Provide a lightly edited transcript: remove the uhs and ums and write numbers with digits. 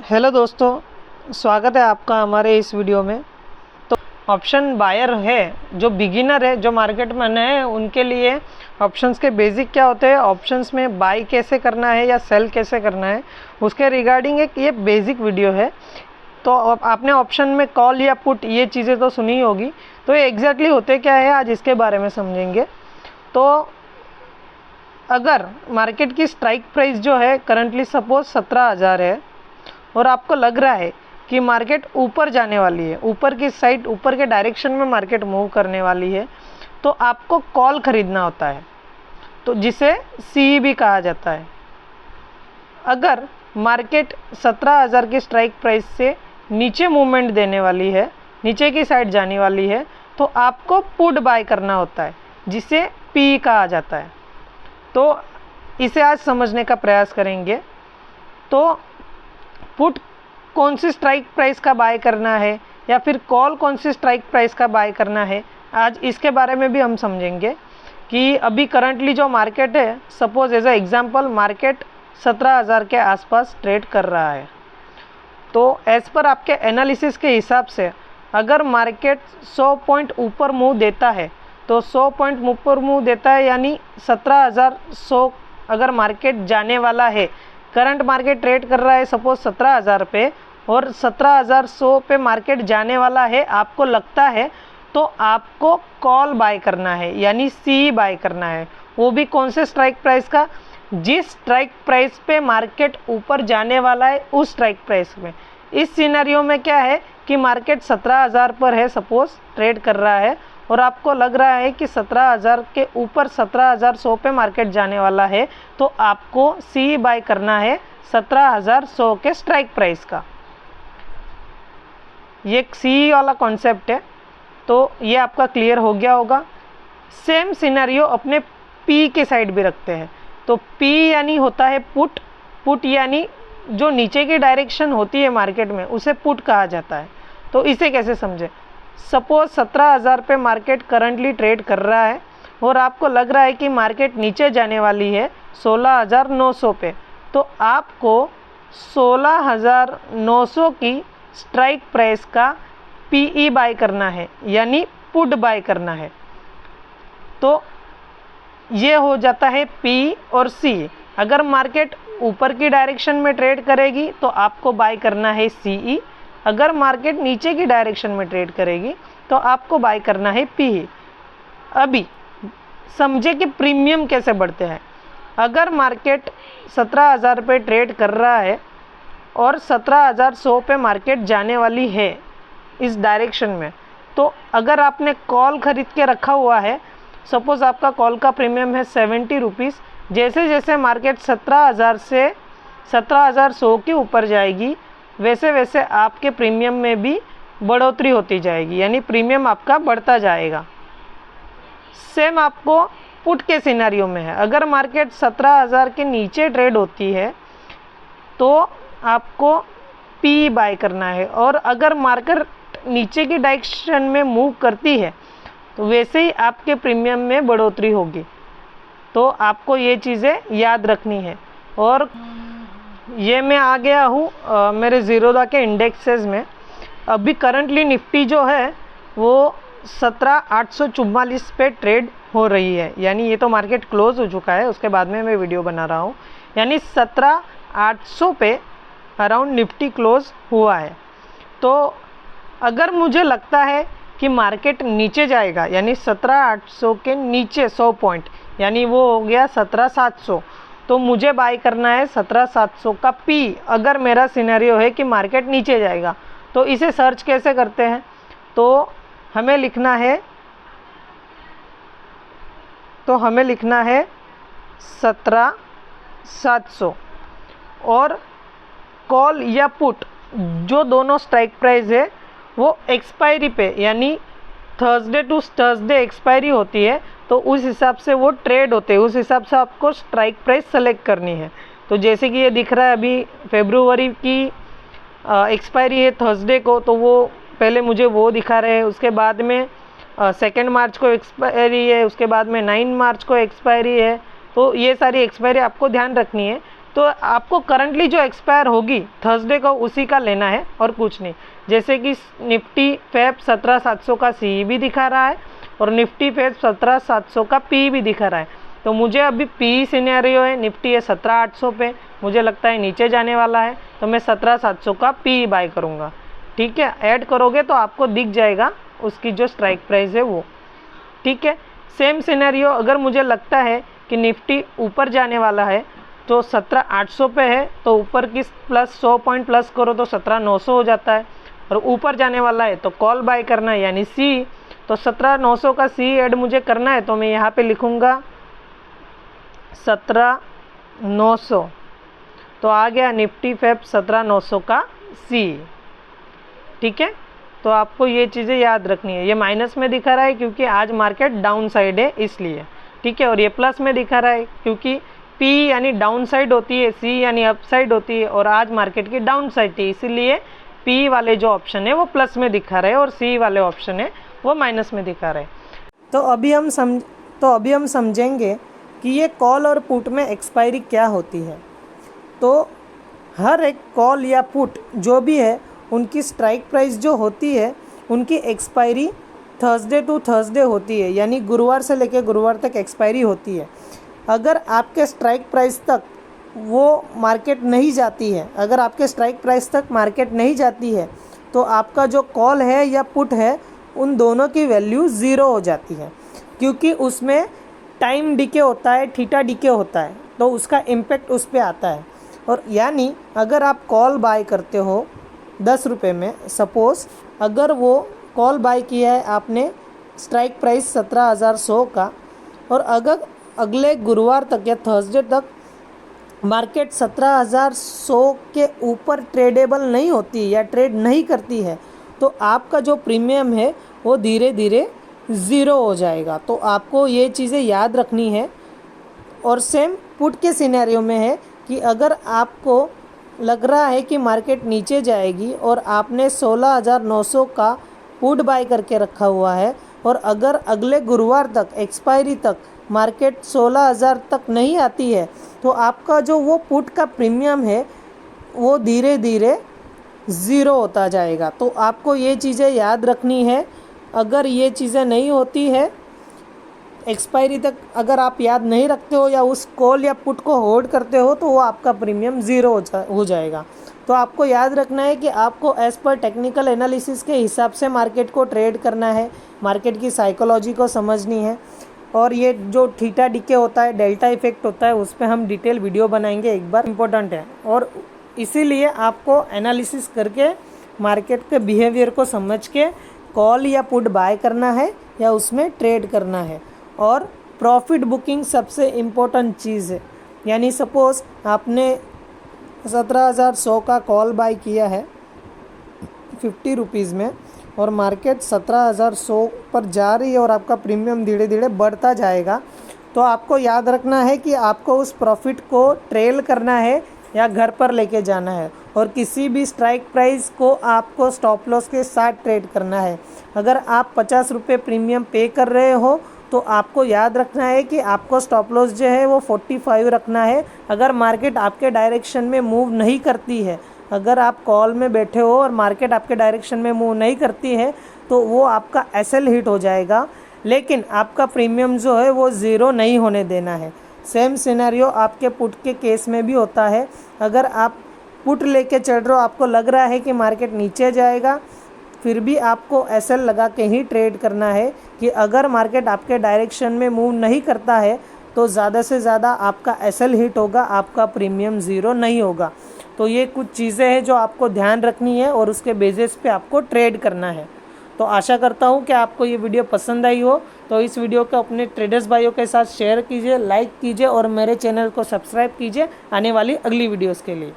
Hello दोस्तों, स्वागत है आपका हमारे इस वीडियो में। तो ऑप्शन बायर है, जो बिगिनर है, जो मार्केट में नए हैं, उनके लिए ऑप्शंस के बेसिक क्या होते हैं, ऑप्शंस में बाय कैसे करना है या सेल कैसे करना है, उसके रिगार्डिंग एक ये बेसिक वीडियो है। तो आपने ऑप्शन में कॉल या पुट ये चीज़ें तो सुनी होगी, तो ये एग्जैक्टली होते क्या है आज इसके बारे में समझेंगे। तो अगर मार्केट की स्ट्राइक प्राइस जो है करंटली सपोज 17,000 है और आपको लग रहा है कि मार्केट ऊपर जाने वाली है, ऊपर की साइड, ऊपर के डायरेक्शन में मार्केट मूव करने वाली है, तो आपको कॉल खरीदना होता है, तो जिसे सी भी कहा जाता है। अगर मार्केट 17,000 की स्ट्राइक प्राइस से नीचे मूवमेंट देने वाली है, नीचे की साइड जाने वाली है, तो आपको पुट बाय करना होता है, जिसे पी कहा जाता है। तो इसे आज समझने का प्रयास करेंगे। तो पुट कौन सी स्ट्राइक प्राइस का बाय करना है या फिर कॉल कौन सी स्ट्राइक प्राइस का बाय करना है, आज इसके बारे में भी हम समझेंगे कि अभी करंटली जो मार्केट है, suppose as a example market 17,000 के आसपास ट्रेड कर रहा है। तो एज पर आपके एनालिसिस के हिसाब से अगर मार्केट 100 पॉइंट ऊपर मूव देता है, तो 100 पॉइंट ऊपर मूव देता है यानी 17,100 अगर मार्केट जाने वाला है, करंट मार्केट ट्रेड कर रहा है सपोज 17,000 पे और 17,100 पे मार्केट जाने वाला है, आपको लगता है, तो आपको कॉल बाय करना है यानी सी बाय करना है। वो भी कौन से स्ट्राइक प्राइस का, जिस स्ट्राइक प्राइस पे मार्केट ऊपर जाने वाला है उस स्ट्राइक प्राइस में। इस सिनेरियो में क्या है कि मार्केट 17,000 पर है, सपोज ट्रेड कर रहा है और आपको लग रहा है कि 17,000 के ऊपर 17,100 पे मार्केट जाने वाला है, तो आपको सी बाय करना है 17,100 के स्ट्राइक प्राइस का। ये सी वाला कॉन्सेप्ट है, तो ये आपका क्लियर हो गया होगा। सेम सिनेरियो अपने पी के साइड भी रखते हैं। तो पी यानी होता है पुट, पुट यानी जो नीचे की डायरेक्शन होती है मार्केट में उसे पुट कहा जाता है। तो इसे कैसे समझे, सपोज 17,000 पे मार्केट करंटली ट्रेड कर रहा है और आपको लग रहा है कि मार्केट नीचे जाने वाली है 16,900 पे, तो आपको 16,900 की स्ट्राइक प्राइस का पीई बाय करना है यानी पुट बाय करना है। तो ये हो जाता है पी और सी। अगर मार्केट ऊपर की डायरेक्शन में ट्रेड करेगी तो आपको बाय करना है सीई, अगर मार्केट नीचे की डायरेक्शन में ट्रेड करेगी तो आपको बाय करना है पी। अभी समझे कि प्रीमियम कैसे बढ़ते हैं। अगर मार्केट 17,000 पे ट्रेड कर रहा है और 17,100 पे मार्केट जाने वाली है इस डायरेक्शन में, तो अगर आपने कॉल खरीद के रखा हुआ है, सपोज आपका कॉल का प्रीमियम है 70 रुपीज़, जैसे जैसे मार्केट 17,000 से 17,100 के ऊपर जाएगी वैसे वैसे आपके प्रीमियम में भी बढ़ोतरी होती जाएगी, यानी प्रीमियम आपका बढ़ता जाएगा। सेम आपको पुट के सिनेरियो में है। अगर मार्केट 17,000 के नीचे ट्रेड होती है तो आपको पी बाय करना है, और अगर मार्केट नीचे की डायरेक्शन में मूव करती है तो वैसे ही आपके प्रीमियम में बढ़ोतरी होगी। तो आपको ये चीज़ें याद रखनी है। और ये मैं आ गया हूँ मेरे ज़ीरोधा के इंडेक्सेस में। अभी करंटली निफ्टी जो है वो 17,844 पे ट्रेड हो रही है, यानी ये तो मार्केट क्लोज हो चुका है, उसके बाद में मैं वीडियो बना रहा हूँ, यानी 17,800 पे अराउंड निफ्टी क्लोज हुआ है। तो अगर मुझे लगता है कि मार्केट नीचे जाएगा यानी 17,800 के नीचे 100 पॉइंट, यानी वो हो गया 17,700, तो मुझे बाय करना है 17,700 का पी। अगर मेरा सिनेरियो है कि मार्केट नीचे जाएगा, तो इसे सर्च कैसे करते हैं, तो हमें लिखना है 17,700 और कॉल या पुट जो दोनों स्ट्राइक प्राइस है वो एक्सपायरी पे, यानी थर्सडे टू थर्सडे एक्सपायरी होती है, तो उस हिसाब से वो ट्रेड होते हैं, उस हिसाब से आपको स्ट्राइक प्राइस सेलेक्ट करनी है। तो जैसे कि ये दिख रहा है अभी फरवरी की एक्सपायरी है थर्सडे को, तो वो पहले मुझे वो दिखा रहे हैं, उसके बाद में 2 मार्च को एक्सपायरी है, उसके बाद में 9 मार्च को एक्सपायरी है। तो ये सारी एक्सपायरी आपको ध्यान रखनी है। तो आपको करंटली जो एक्सपायर होगी थर्सडे को उसी का लेना है और कुछ नहीं। जैसे कि निफ्टी फैब 17700 का सी भी दिखा रहा है और निफ्टी फैब 17700 का पी भी दिखा रहा है। तो मुझे अभी पी सिनेरियो है, निफ्टी है 17800 पे, मुझे लगता है नीचे जाने वाला है, तो मैं 17700 का पी बाय करूँगा। ठीक है, ऐड करोगे तो आपको दिख जाएगा उसकी जो स्ट्राइक प्राइस है वो। ठीक है, सेम सिनेरियो अगर मुझे लगता है कि निफ्टी ऊपर जाने वाला है तो 17800 पे है, तो ऊपर की प्लस 100 पॉइंट प्लस करो तो 17900 हो जाता है, और ऊपर जाने वाला है तो कॉल बाय करना है यानी सी। तो 17900 का सी ऐड मुझे करना है, तो मैं यहाँ पे लिखूँगा 17900, तो आ गया निफ्टी फैब 17900 का सी। ठीक है, तो आपको ये चीज़ें याद रखनी है। ये माइनस में दिखा रहा है क्योंकि आज मार्केट डाउन साइड है इसलिए। ठीक है, और ये प्लस में दिखा रहा है क्योंकि पी यानी डाउन साइड होती है, सी यानी अप साइड होती है, और आज मार्केट की डाउन साइड थी, इसीलिए पी वाले जो ऑप्शन है वो प्लस में दिखा रहे हैं और सी वाले ऑप्शन है वो माइनस में दिखा रहे हैं। तो अभी हम समझेंगे कि ये कॉल और पुट में एक्सपायरी क्या होती है। तो हर एक कॉल या पुट जो भी है उनकी स्ट्राइक प्राइस जो होती है उनकी एक्सपायरी थर्सडे टू थर्सडे होती है, यानी गुरुवार से लेकर गुरुवार तक एक्सपायरी होती है। अगर आपके स्ट्राइक प्राइस तक वो मार्केट नहीं जाती है, अगर आपके स्ट्राइक प्राइस तक मार्केट नहीं जाती है तो आपका जो कॉल है या पुट है उन दोनों की वैल्यू ज़ीरो हो जाती है, क्योंकि उसमें टाइम डिके होता है, थीटा डिके होता है, तो उसका इम्पेक्ट उस पर आता है। और यानी अगर आप कॉल बाय करते हो 10 रुपये में, सपोज़ अगर वो कॉल बाय किया है आपने स्ट्राइक प्राइस 17100 का, और अगर अगले गुरुवार तक या थर्सडे तक मार्केट 17100 के ऊपर ट्रेडेबल नहीं होती या ट्रेड नहीं करती है, तो आपका जो प्रीमियम है वो धीरे धीरे ज़ीरो हो जाएगा। तो आपको ये चीज़ें याद रखनी है। और सेम पुट के सिनेरियो में है कि अगर आपको लग रहा है कि मार्केट नीचे जाएगी और आपने 16900 का पुट बाय करके रखा हुआ है, और अगर अगले गुरुवार तक एक्सपायरी तक मार्केट 16000 तक नहीं आती है, तो आपका जो वो पुट का प्रीमियम है वो धीरे धीरे ज़ीरो होता जाएगा। तो आपको ये चीज़ें याद रखनी है। अगर ये चीज़ें नहीं होती है एक्सपायरी तक, अगर आप याद नहीं रखते हो या उस कॉल या पुट को होल्ड करते हो, तो वो आपका प्रीमियम ज़ीरो हो जाएगा। तो आपको याद रखना है कि आपको एज़ पर टेक्निकल एनालिसिस के हिसाब से मार्केट को ट्रेड करना है, मार्केट की साइकोलॉजी को समझनी है। और ये जो थीटा डिके होता है, डेल्टा इफेक्ट होता है, उस पर हम डिटेल वीडियो बनाएंगे एक बार, इम्पोर्टेंट है। और इसीलिए आपको एनालिसिस करके मार्केट के बिहेवियर को समझ के कॉल या पुट बाय करना है या उसमें ट्रेड करना है। और प्रॉफिट बुकिंग सबसे इम्पोर्टेंट चीज़ है। यानी सपोज़ आपने 17100 का कॉल बाय किया है 50 रुपीज़ में, और मार्केट 17100 पर जा रही है और आपका प्रीमियम धीरे धीरे बढ़ता जाएगा, तो आपको याद रखना है कि आपको उस प्रॉफिट को ट्रेल करना है या घर पर लेके जाना है। और किसी भी स्ट्राइक प्राइस को आपको स्टॉप लॉस के साथ ट्रेड करना है। अगर आप 50 रुपये प्रीमियम पे कर रहे हो तो आपको याद रखना है कि आपको स्टॉप लॉस जो है वो 45 रखना है। अगर मार्केट आपके डायरेक्शन में मूव नहीं करती है, अगर आप कॉल में बैठे हो और मार्केट आपके डायरेक्शन में मूव नहीं करती है, तो वो आपका एसएल हिट हो जाएगा, लेकिन आपका प्रीमियम जो है वो ज़ीरो नहीं होने देना है। सेम सिनेरियो आपके पुट के केस में भी होता है। अगर आप पुट लेके चल रहे हो, आपको लग रहा है कि मार्केट नीचे जाएगा, फिर भी आपको एसएल लगा के ही ट्रेड करना है कि अगर मार्केट आपके डायरेक्शन में मूव नहीं करता है तो ज़्यादा से ज़्यादा आपका एसएल हिट होगा, आपका प्रीमियम ज़ीरो नहीं होगा। तो ये कुछ चीज़ें हैं जो आपको ध्यान रखनी है और उसके बेसिस पे आपको ट्रेड करना है। तो आशा करता हूँ कि आपको ये वीडियो पसंद आई हो। तो इस वीडियो को अपने ट्रेडर्स भाइयों के साथ शेयर कीजिए, लाइक कीजिए और मेरे चैनल को सब्सक्राइब कीजिए आने वाली अगली वीडियोज़ के लिए।